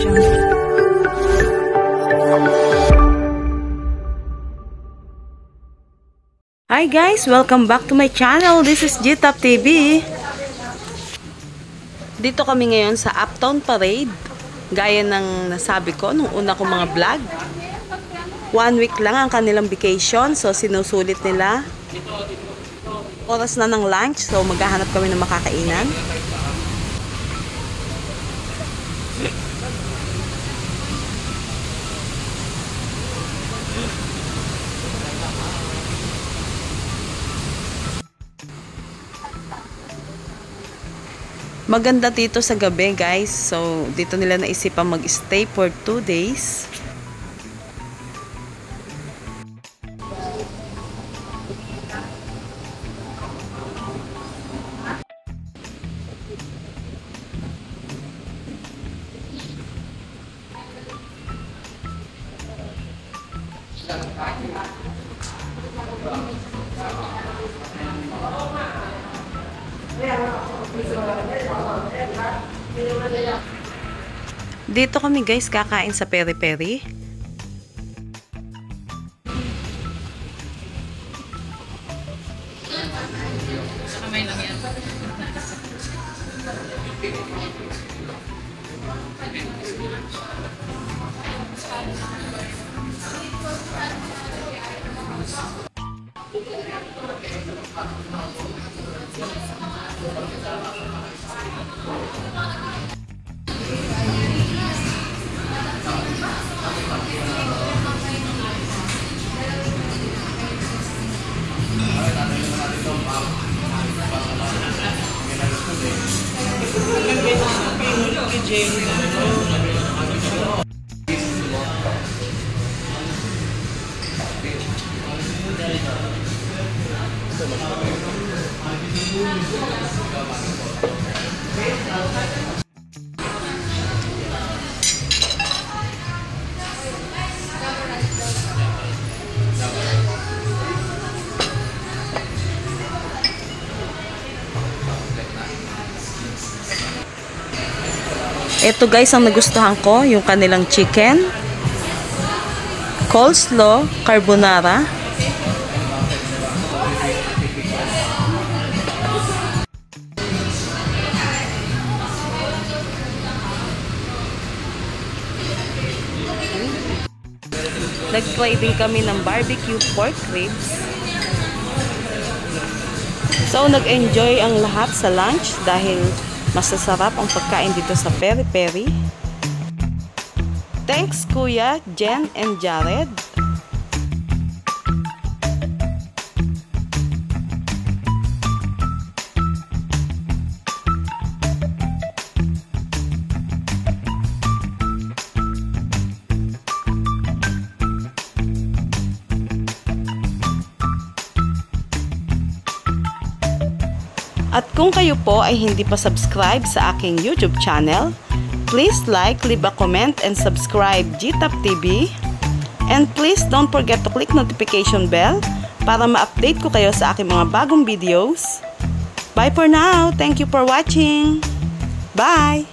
Hi guys, welcome back to my channel. This is GTop TV. Dito kami ngayon sa Uptown Parade. Gaya ng nasabi ko nung una kong mga vlog. 1 week lang ang kanilang vacation, so sinusulit nila. Oras na ng lunch, so maghahanap kami ng makakainan. Maganda dito sa gabi guys, so dito nila naisipan mag-stay for 2 days. Dito kami guys kakain sa peri-peri. Ito guys ang nagustuhan ko, yung kanilang chicken, coleslaw, carbonara. Nag-try din kami ng barbecue pork ribs. So nag-enjoy ang lahat sa lunch dahil masasarap ang pagkain dito sa peri-peri. Thanks Kuya, Jen, and Jared. At kung kayo po ay hindi pa subscribe sa aking YouTube channel, please like, leave a comment, and subscribe GTop TV. And please don't forget to click notification bell para ma-update ko kayo sa aking mga bagong videos. Bye for now! Thank you for watching! Bye!